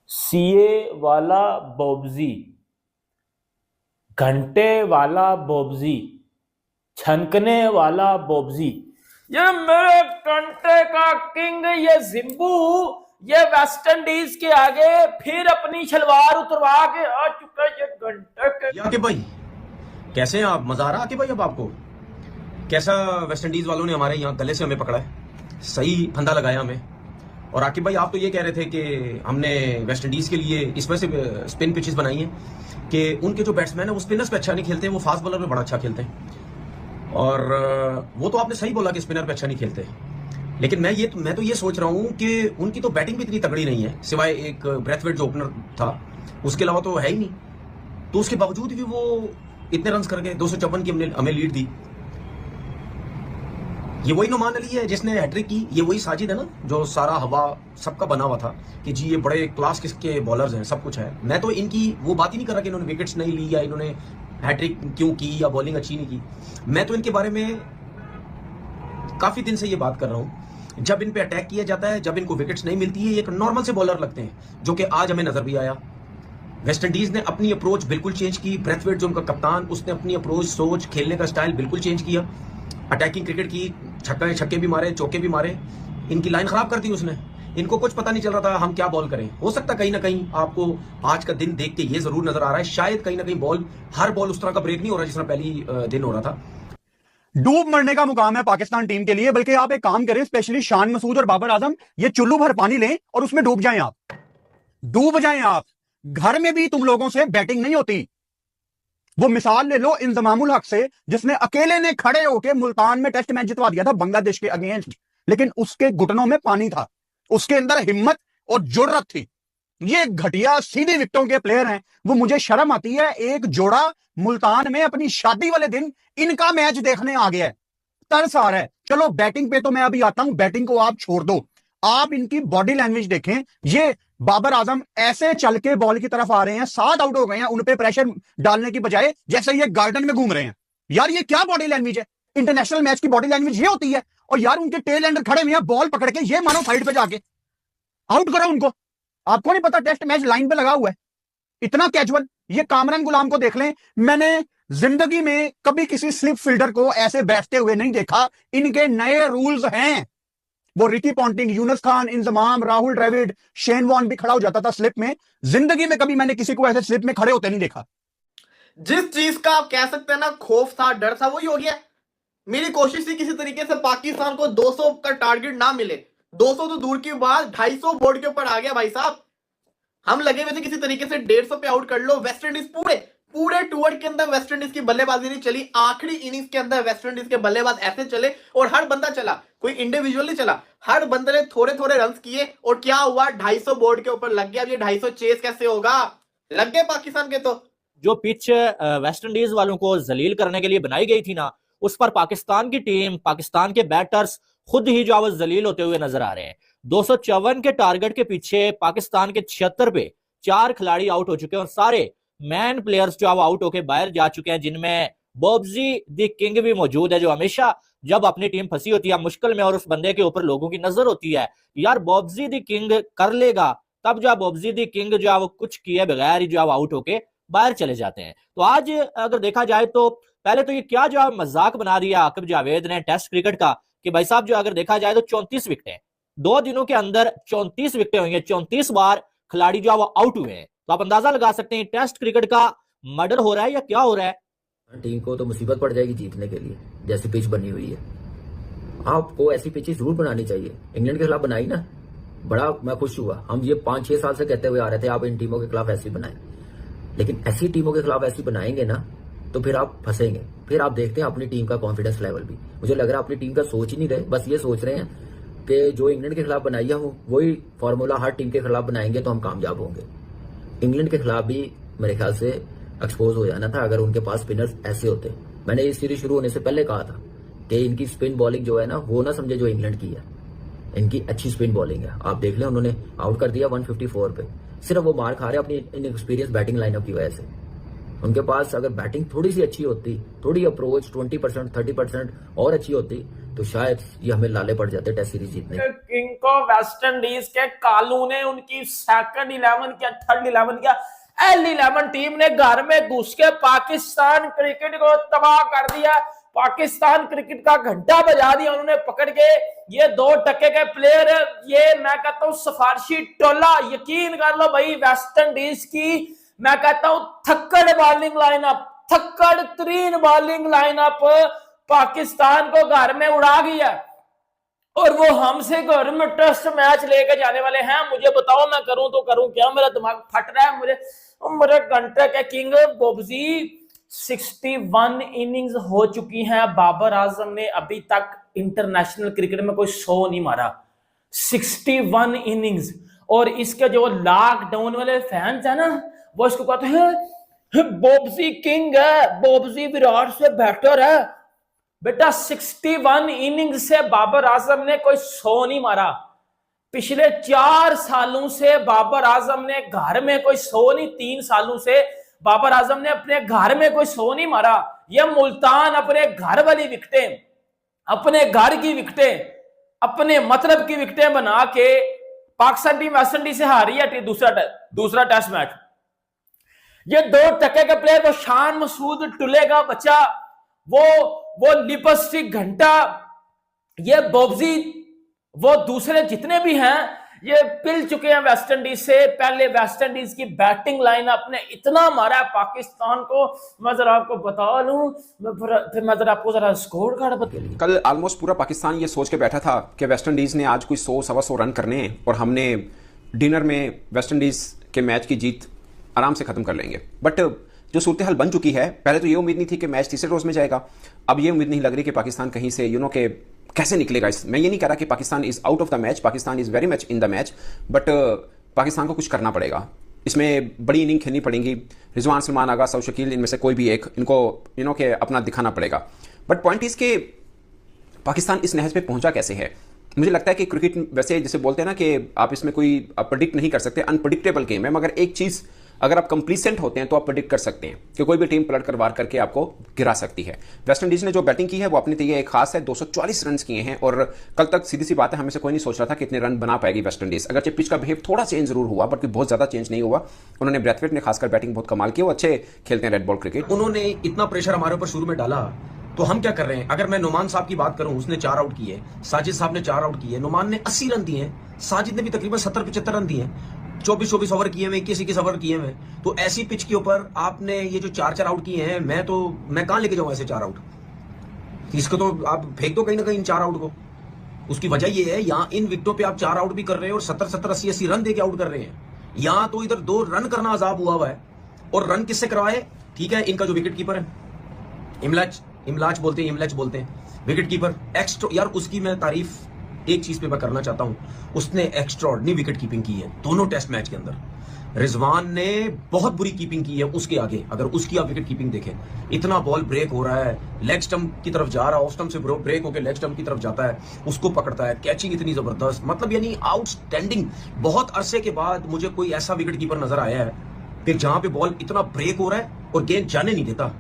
CA वाला बोबजी, घंटे वाला बोबजी, छनकने वाला बोबजी, ये मेरे घंटे का किंग, ये जिम्बू, ये वेस्ट इंडीज के आगे फिर अपनी शलवार उतरवा के आ चुका है ये घंटे के। आकिब भाई कैसे हैं आप? मजा आ रहा आकिब भाई अब आपको? कैसा वेस्ट इंडीज वालों ने हमारे यहाँ गले से हमें पकड़ा है, सही फंदा लगाया हमें। और आकिब भाई आप तो ये कह रहे थे कि हमने वेस्ट इंडीज के लिए इस वजह से स्पिन पिचेस बनाई हैं कि उनके जो बैट्समैन है वो स्पिनर्स पे अच्छा नहीं खेलते, वो फास्ट बॉलर पे बड़ा अच्छा खेलते हैं। और वो तो आपने सही बोला कि स्पिनर पे अच्छा नहीं खेलते, लेकिन मैं तो ये सोच रहा हूं कि उनकी तो बैटिंग भी इतनी तगड़ी नहीं है, सिवाय एक ब्रेथवेट जो ओपनर था उसके अलावा तो है ही नहीं। तो उसके बावजूद भी वो इतने रन करके 254 की हमें लीड दी। ये वही नुमान अली है जिसने हैट्रिक की, ये वही साजिद है ना जो सारा हवा सबका बना हुआ था कि जी ये बड़े क्लास किसके बॉलर्स हैं, सब कुछ है। मैं तो इनकी वो बात ही नहीं कर रहा कि इन्होंने विकेट्स नहीं ली या इन्होंने हैट्रिक क्यों की या बॉलिंग अच्छी नहीं की। मैं तो इनके बारे में काफी दिन से ये बात कर रहा हूं, जब इन पे अटैक किया जाता है, जब इनको विकेट्स नहीं मिलती है, एक नॉर्मल से बॉलर लगते हैं, जो कि आज हमें नजर भी आया। वेस्ट इंडीज ने अपनी अप्रोच बिल्कुल चेंज की, ब्रेथवेट जो उनका कप्तान उसने अपनी अप्रोच, सोच, खेलने का स्टाइल बिल्कुल चेंज किया, अटैकिंग क्रिकेट की, छक्के भी मारे, चौके भी मारे, इनकी लाइन खराब कर दी उसने। इनको कुछ पता नहीं चल रहा था हम क्या बॉल करें। हो सकता कहीं ना कहीं आपको आज का दिन देख के ये जरूर नजर आ रहा है, शायद कहीं ना कहीं हर बॉल उस तरह का ब्रेक नहीं हो रहा जिस तरह पहली दिन हो रहा था। डूब मरने का मुकाम है पाकिस्तान टीम के लिए। बल्कि आप एक काम करें, स्पेशली शान मसूद और बाबर आजम, ये चुल्लू भर पानी लें और उसमें डूब जाएं आप, डूब जाएं आप। घर में भी तुम लोगों से बैटिंग नहीं होती। वो मिसाल ले लो इंजमामुल हक से, जिसने अकेले ने खड़े होकर मुल्तान में टेस्ट मैच जितवा दिया था बांग्लादेश के अगेंस्ट, लेकिन उसके घुटनों में पानी था, उसके अंदर हिम्मत और जुर्रत थी। ये घटिया सीधी विकेटों के प्लेयर हैं। वो मुझे शर्म आती है, एक जोड़ा मुल्तान में अपनी शादी वाले दिन इनका मैच देखने आ गया है, तरस आ रहा है। चलो बैटिंग पे तो मैं अभी आता हूं, बैटिंग को आप छोड़ दो, आप इनकी बॉडी लैंग्वेज देखें। ये बाबर आजम ऐसे चल के बॉल की तरफ आ रहे हैं, 7 आउट हो गए हैं, उन पे प्रेशर डालने की बजाय जैसे ये गार्डन में घूम रहे हैं। यार ये क्या बॉडी लैंग्वेज है? इंटरनेशनल मैच की बॉडी लैंग्वेज ये होती है? और यार उनके टेल एंडर खड़े हुए हैं, बॉल पकड़ के ये मानो साइड पे जाके आउट करो उनको। आपको नहीं पता टेस्ट मैच लाइन पे लगा हुआ है, इतना कैजुअल। ये कामरान गुलाम को देख लें, मैंने जिंदगी में कभी किसी स्लिप फील्डर को ऐसे बैठते हुए नहीं देखा। इनके नए रूल्स हैं। वो Ricky Ponting, Younis Khan, Inzamam, Rahul Dravid, Shane Warne भी खड़ा हो जाता था स्लिप में। जिंदगी में कभी मैंने किसी को ऐसे स्लिप में खड़े होते नहीं देखा। जिस चीज का आप कह सकते हैं ना खौफ था, डर था, वही हो गया। मेरी कोशिश थी किसी तरीके से पाकिस्तान को 200 का टारगेट ना मिले। 200 तो दूर की बात, 250 बोर्ड के ऊपर आ गया भाई साहब। हम लगे हुए थे किसी तरीके से 150 पे आउट कर लो। वेस्ट इंडीज पूरे टूर के अंदर वेस्ट इंडीज की बल्लेबाजी नहीं चली। आखिरी इनिंग्स के अंदर वेस्ट इंडीज के बल्लेबाज ऐसे चले और हर बंदा चला, कोई इंडिविजुअल नहीं चला, हर बंदे ने थोड़े थोड़े रन किए और क्या हुआ, 250 बोर्ड के ऊपर लग गया। अब ये 250 चेस कैसे होगा? लग गए पाकिस्तान के। तो जो पिच वेस्ट इंडीज वालों को जलील करने के लिए बनाई गई थी ना, उस पर पाकिस्तान की टीम, पाकिस्तान के बैटर्स खुद ही जो है जलील होते हुए नजर आ रहे हैं। 254 के टारगेट के पीछे पाकिस्तान के 76 पे 4 खिलाड़ी आउट हो चुके हैं और सारे मैन प्लेयर्स जो आउट होके बाहर जा चुके हैं, जिनमें बोब्जी द किंग भी मौजूद है, जो हमेशा जब अपनी टीम फंसी होती है मुश्किल में और उस बंदे के ऊपर लोगों की नजर होती है, यार बोब्जी द किंग कर लेगा, तब जो बोब्जी द किंग जो है वो कुछ किए बगैर ही जो आउट होके बाहर चले जाते हैं। तो आज अगर देखा जाए तो पहले तो ये क्या जो मजाक बना दिया आकिब जावेद ने टेस्ट क्रिकेट का कि भाई साहब जो अगर देखा जाए तो 34 विकेटें 2 दिनों के अंदर 34 विकेटें हुई हैं, 34 बार खिलाड़ी जो है वो आउट हुए हैं। तो आप अंदाजा लगा सकते हैं टेस्ट क्रिकेट का मर्डर हो रहा है या क्या हो रहा है। टीम को तो मुसीबत पड़ जाएगी जीतने के लिए, जैसी पिच बनी हुई है। आपको ऐसी पिचेस जरूर बनानी चाहिए। इंग्लैंड के खिलाफ बनाई ना, बड़ा मैं खुश हुआ। हम ये 5-6 साल से कहते हुए आ रहे थे आप इन टीमों के खिलाफ ऐसी बनाएं, लेकिन ऐसी टीमों के खिलाफ ऐसी बनाएंगे ना तो फिर आप फंसेंगे। फिर आप देखते हैं अपनी टीम का कॉन्फिडेंस लेवल भी, मुझे लग रहा है अपनी टीम का सोच ही नहीं रहे, बस ये सोच रहे हैं कि जो इंग्लैंड के खिलाफ बनाई है वही फॉर्मूला हर टीम के खिलाफ बनाएंगे तो हम कामयाब होंगे। इंग्लैंड के खिलाफ भी मेरे ख्याल से एक्सपोज हो जाना था अगर उनके पास स्पिनर्स ऐसे होते। मैंने ये सीरीज शुरू होने से पहले कहा था कि इनकी स्पिन बॉलिंग जो है ना, वो ना समझे जो इंग्लैंड की है, इनकी अच्छी स्पिन बॉलिंग है। आप देख लें, उन्होंने आउट कर दिया 154 पे, सिर्फ वो मार खा रहे अपनी इनएक्सपीरियंस बैटिंग लाइनअप की वजह से। उनके पास अगर बैटिंग थोड़ी सी अच्छी होती, थोड़ी अप्रोच 20% 30% और अच्छी होती तो शायद ये हमें लाले पड़ जाते टेस्ट सीरीज जीतने। किंग को वेस्ट इंडीज के कालू ने उनकी सेकंड 11 क्या थर्ड 11 क्या L11 टीम ने घर में घुस के पाकिस्तान क्रिकेट को तबाह कर दिया। पाकिस्तान क्रिकेट का घंटा बजा दिया उन्होंने पकड़ के। ये 2 टके के प्लेयर, ये मैं कहता हूं सिफारशी टोला, यकीन कर लो भाई वेस्ट इंडीज की मैं कहता हूं थक्कड़ बॉलिंग लाइनअप, थक्कड़ तरीन बॉलिंग लाइनअप पाकिस्तान को घर में उड़ा गया। और वो हमसे घर में टेस्ट मैच लेके जाने वाले हैं। मुझे बताओ मैं करूं तो करूं क्या, मेरा दिमाग फट रहा है। मेरे घंटे के किंग बोब्जी 61 इनिंग्स हो चुकी हैं। बाबर आजम ने अभी तक इंटरनेशनल क्रिकेट में कोई 100 नहीं मारा। 61 इनिंग्स। और इसके जो लॉकडाउन वाले फैंस है ना, वो इसको कहते हैं बोब्जी किंग है, बोब्जी विराट से बेटर है। बेटा 61 इनिंग्स से बाबर आजम ने कोई 100 नहीं मारा। पिछले 4 सालों से बाबर आजम ने घर में कोई 100 नहीं, 3 सालों से बाबर आजम ने अपने घर में कोई 100 नहीं मारा। ये मुल्तान अपने घर वाली विकेटें, अपने घर की विकेटें, अपने मतलब की विकेटें बना के पाकिस्तान टीम वेस्ट इंडीज से हारी है दूसरा टेस्ट मैच। ये 2 टके के प्लेयर, वो शान मसूद टुले का बच्चा, वो लिपस्टिक घंटा, ये बोब्जी, वो दूसरे जितने भी हैं ये पिल चुके हैं वेस्ट इंडीज से। पहले वेस्ट इंडीज की बैटिंग लाइनअप ने इतना मारा है पाकिस्तान को, मैं जरा आपको बता लूं, फिर मैं जरा आपको जरा स्कोर कार्ड बता। कल ऑलमोस्ट पूरा पाकिस्तान ये सोच के बैठा था कि वेस्ट इंडीज ने आज कोई 100-125 रन करने हैं और हमने डिनर में वेस्ट इंडीज के मैच की जीत आराम से खत्म कर लेंगे। बट जो सूरत हाल बन चुकी है, पहले तो ये उम्मीद नहीं थी कि मैच तीसरे रोज में जाएगा। अब ये उम्मीद नहीं लग रही कि पाकिस्तान कहीं से के कैसे निकलेगा। मैं ये नहीं कह रहा कि Pakistan is out of the match, Pakistan is very much in the match, but Pakistan को कुछ करना पड़ेगा। इसमें बड़ी इनिंग खेलनी पड़ेगी। रिजवान, सलमान आगा, सऊद शकील, इनमें से कोई भी एक, इनको के अपना दिखाना पड़ेगा। बट पॉइंट इज के पाकिस्तान इस नहज पे पहुंचा कैसे है। मुझे लगता है कि क्रिकेट वैसे जैसे बोलते हैं ना कि आप इसमें कोई प्रेडिक्ट नहीं कर सकते, अनप्रेडिक्टेबल गेम है, मगर एक चीज़ अगर आप कंप्लीसेंट होते हैं तो आप प्रेडिक्ट कर सकते हैं कि कोई भी टीम पलट कर वार करके आपको गिरा सकती है। वेस्ट इंडीज ने जो बैटिंग की है वो अपने लिए एक खास है, 240 रन किए हैं। और कल तक सीधी सी बात है, हमें से कोई नहीं सोच रहा था कि इतने रन बना पाएगी वेस्ट इंडीज। अगर पिच का बिहेव थोड़ा चेंज जरूर हुआ, बट बहुत ज्यादा चेंज नहीं हुआ। उन्होंने ब्रैथवेट ने खासकर बैटिंग बहुत कमाल की, वो अच्छे खेलते हैं रेड बॉल क्रिकेट। उन्होंने इतना प्रेशर हमारे ऊपर शुरू में डाला, तो हम क्या कर रहे हैं। अगर मैं नुमान साहब की बात करूं, उसने 4 आउट किए, साजिद साहब ने 4 आउट किए, नुमान ने 80 रन दिए, साजिद ने भी तकरीबन 70-75 रन दिए, 24-24 ओवर किए हुए, 21-21 ओवर किए हुए। तो ऐसी पिच के ऊपर आपने ये जो 4-4 आउट किए हैं, मैं कहां लेके जाऊं ऐसे 4 आउट। इसको तो आप फेंक दो कहीं ना कहीं इन 4 आउट को। उसकी वजह ये है, यहां इन विकेटों पे आप 4 आउट भी कर रहे हैं और 70-70, 80-80 रन देके आउट कर रहे हैं। यहां तो इधर 2 रन करना अजाब हुआ है। और रन किससे करवाए? ठीक है, इनका जो विकेट कीपर है, इमलाच बोलते हैं विकेट कीपर एक्स्ट्रा। यार उसकी मैं तारीफ एक चीज पे मैं करना चाहता हूं, उसने एक्स्ट्राऑर्डिनरी विकेट कीपिंग की है दोनों टेस्ट मैच के अंदर। रिजवान ने बहुत बुरी कीपिंग की है उसके आगे। अगर उसकी आप विकेट कीपिंग देखें, इतना बॉल ब्रेक हो रहा है, लेग स्टंप की तरफ जा रहा है, ऑफ स्टंप से ब्रेक होकर लेग स्टंप की तरफ जाता है, उसको पकड़ता है, कैचिंग इतनी जबरदस्त, मतलब यानी आउटस्टैंडिंग। बहुत अरसे के बाद मुझे कोई ऐसा विकेट कीपर नजर आया है कि जहां पे बॉल इतना ब्रेक हो रहा है और गेंद जाने नहीं देता।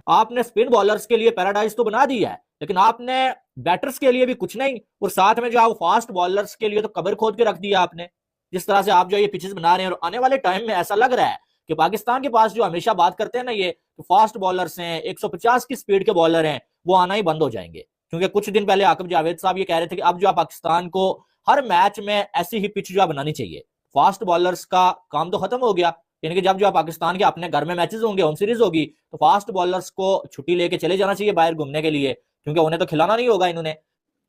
आपने स्पिन बॉलर्स के लिए पैराडाइज तो बना दी है, लेकिन आपने बैटर्स के लिए भी कुछ नहीं, और साथ में जो आप फास्ट बॉलर्स के लिए तो कबर खोद के रख दिया आपने। जिस तरह से आप जो ये पिचेस बना रहे हैं, और आने वाले टाइम में ऐसा लग रहा है कि पाकिस्तान के पास जो हमेशा बात करते हैं ना ये तो फास्ट बॉलर्स हैं, 150 की स्पीड के बॉलर हैं, वो आना ही बंद हो जाएंगे। क्योंकि कुछ दिन पहले आकिब जावेद साहब ये कह रहे थे कि अब जो पाकिस्तान को हर मैच में ऐसी ही पिच जो बनानी चाहिए। फास्ट बॉलर्स का काम तो खत्म हो गया, यानी कि जब जो पाकिस्तान के अपने घर में मैचेस होंगे, होम सीरीज होगी, तो फास्ट बॉलर्स को छुट्टी लेके चले जाना चाहिए बाहर घूमने के लिए, क्योंकि उन्हें तो खिलाना नहीं होगा इन्होंने।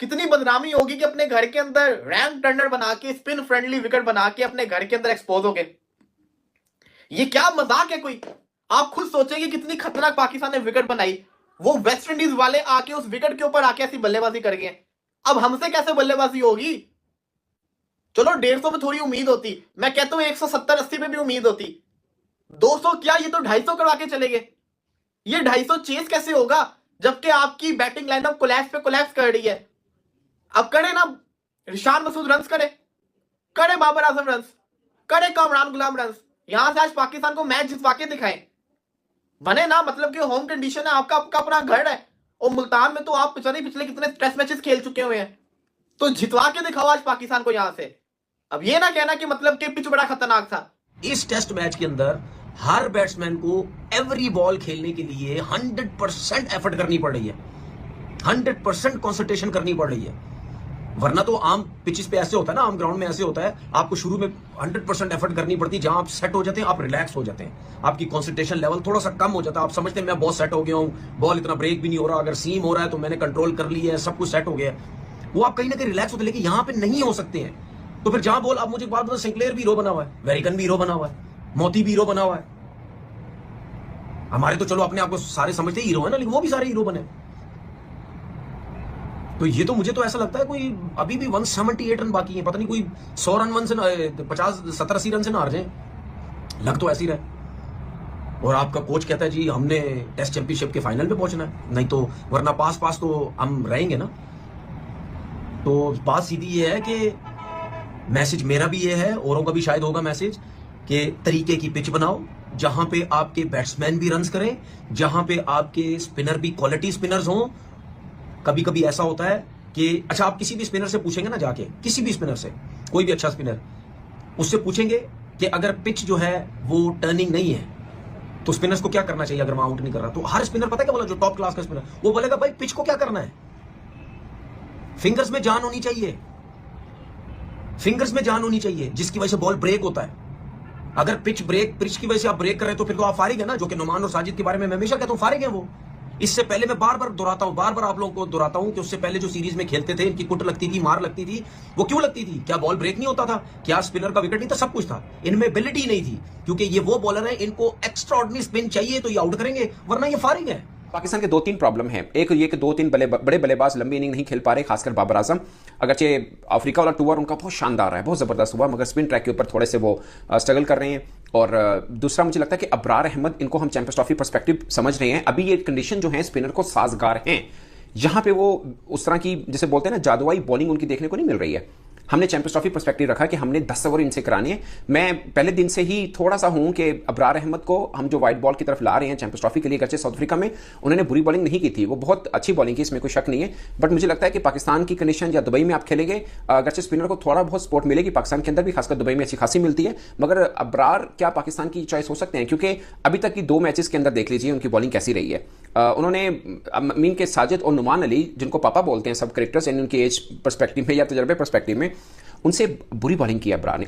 कितनी बदनामी होगी कि अपने घर के अंदर रैंक टर्नर बना के, स्पिन फ्रेंडली विकेट बना के अपने घर के अंदर एक्सपोज हो गए। ये क्या मजाक है कोई? आप खुद सोचेंगे कितनी खतरनाक पाकिस्तान ने विकेट बनाई। वो वेस्ट इंडीज वाले आके उस विकेट के ऊपर आके ऐसी बल्लेबाजी कर गए। अब हमसे कैसे बल्लेबाजी होगी? चलो 150 पे थोड़ी उम्मीद होती, मैं कहता हूं 170-80 पे भी उम्मीद होती। 200 क्या, ये तो 250 करवा के चले गए। ये 250 चेस कैसे होगा जबकि आपकी बैटिंग लाइनअप कोलैप्स पे कोलैप्स कर रही है। अब करे ना शान मसूद रन्स, करे बाबर आजम रन्स, करे कामरान गुलाम रन्स, यहां से आज पाकिस्तान को मैच जितवा के दिखाएं। बने ना, मतलब कि होम कंडीशन है, आपका अपना घर है, और मुल्तान में तो आप पिछले कितने टेस्ट मैचेस खेल चुके हुए हैं, तो जितवा के दिखाओ आज पाकिस्तान को यहां से। अब ये ना कहना कि मतलब कि पिच बड़ा खतरनाक था। इस टेस्ट मैच के अंदर हर बैट्समैन को एवरी बॉल खेलने के लिए 100% एफर्ट करनी पड़ रही है, 100% कंसंट्रेशन करनी पड़ रही है। वरना तो आम पिचेस पे ऐसे होता है ना, आम ग्राउंड में ऐसे होता है, आपको शुरू में 100% एफर्ट करनी पड़ती है। जहां आप सेट हो जाते हैं, आप रिलैक्स हो जाते हैं, आपकी कंसंट्रेशन लेवल थोड़ा सा कम हो जाता है। आप समझते हैं मैं बहुत सेट हो गया हूं, बॉल इतना ब्रेक भी नहीं हो रहा, अगर सीम हो रहा है तो मैंने कंट्रोल कर लिया है, सब कुछ सेट हो गया। वो आप कहीं ना कहीं रिलैक्स होते हैं, लेकिन यहां पे नहीं हो सकते हैं। तो फिर जहां बॉल, आप मुझे एक बात बताओ, सिंक्लेयर भी हीरो बना हुआ है, वेरिकन भी हीरो बना हुआ है, मोती भी हीरो बना हुआ है। हमारे तो चलो अपने आप को सारे समझते हीरो है ना, लेकिन वो भी सारे हीरो बने। तो ये तो मुझे तो ऐसा लगता है कोई अभी भी 178 रन बाकी है, पता नहीं कोई 100 रन 1 से 50 70-80 रन से ना हार जाए, लग तो ऐसी रहे। और आपका कोच कहता है जी हमने टेस्ट चैंपियनशिप के फाइनल पे पहुंचना है, नहीं तो वरना पास तो हम रहेंगे ना। तो बात सीधी ये है कि मैसेज मेरा भी ये है, औरों का भी शायद होगा मैसेज, कि तरीके की पिच बनाओ जहां पे आपके बैट्समैन भी रन्स करें, जहां पे आपके स्पिनर भी क्वालिटी स्पिनर्स हों। कभी कभी ऐसा होता है कि अच्छा, आप किसी भी स्पिनर से पूछेंगे ना, जाके किसी भी स्पिनर से, कोई भी अच्छा स्पिनर, उससे पूछेंगे कि अगर पिच जो है वो टर्निंग नहीं है तो स्पिनर्स को क्या करना चाहिए अगर वहां आउट नहीं कर रहा। तो हर स्पिनर पता है क्या बोला, जो टॉप क्लास का स्पिनर, वो बोलेगा भाई पिच को क्या करना है, फिंगर्स में जान होनी चाहिए, फिंगर्स में जान होनी चाहिए, जिसकी वजह से बॉल ब्रेक होता है। अगर पिच की वजह से आप ब्रेक करें तो फिर तो आप फारिग है ना, जो कि नुमान और साजिद के बारे में मैं हमेशा कहता हूं, फारिग है वो। इससे पहले मैं बार बार दोहराता हूं, बार बार आप लोगों को दोहराता हूं कि उससे पहले जो सीरीज में खेलते थे, इनकी कुट लगती थी, मार लगती थी, वो क्यों लगती थी? क्या बॉल ब्रेक नहीं होता था? क्या स्पिनर का विकेट नहीं था? सब कुछ था, इनमें एबिलिटी नहीं थी, क्योंकि ये वो बॉलर है, इनको एक्स्ट्रा ऑर्डिनरी स्पिन चाहिए तो ये आउट करेंगे, वरना ये फारिग है। पाकिस्तान के 2-3 प्रॉब्लम है। एक ये कि 2-3 बड़े बल्लेबाज लंबी इनिंग नहीं खेल पा रहे, खासकर बाबर आजम। अगरचे अफ्रीका वाला टूर उनका बहुत शानदार है, बहुत ज़बरदस्त हुआ, मगर स्पिन ट्रैक के ऊपर थोड़े से वो स्ट्रगल कर रहे हैं। और दूसरा मुझे लगता है कि अबरार अहमद, इनको हम चैंपियंस ट्रॉफी पर्सपेक्टिव समझ रहे हैं। अभी ये कंडीशन जो है स्पिनर को साजगार हैं, जहां पे वो उस तरह की जैसे बोलते हैं ना जादुई बॉलिंग उनकी देखने को नहीं मिल रही है। हमने चैंपियंस ट्रॉफी पर्सपेक्टिव रखा कि हमने 10 ओवर इनसे कराने हैं। मैं पहले दिन से ही थोड़ा सा हूं कि अबरार अहमद को हम जो वाइट बॉल की तरफ ला रहे हैं चैंपियंस ट्रॉफी के लिए, अगरचे साउथ अफ्रीका में उन्होंने बुरी बॉलिंग नहीं की थी, वो बहुत अच्छी बॉलिंग की, इसमें कोई शक नहीं है। बट मुझे लगता है कि पाकिस्तान की कंडीशन या दुबई में आप खेलेंगे, अगरचे स्पिनर को थोड़ा बहुत सपोर्ट मिलेगी, पाकिस्तान के अंदर भी खासकर दुबई में अच्छी खासी मिलती है, मगर अबरार क्या पाकिस्तान की चॉइस हो सकते हैं? क्योंकि अभी तक की 2 मैचेस के अंदर देख लीजिए उनकी बॉलिंग कैसी रही है। उन्होंने मीन के साजिद और नुमान अली, जिनको पापा बोलते हैं सब क्रिकेटर्स, यानी उनकी एज पर्सपेक्टिव में या तजर्बे पर्सपेक्टिव में, उनसे बुरी बॉलिंग की अबरार ने।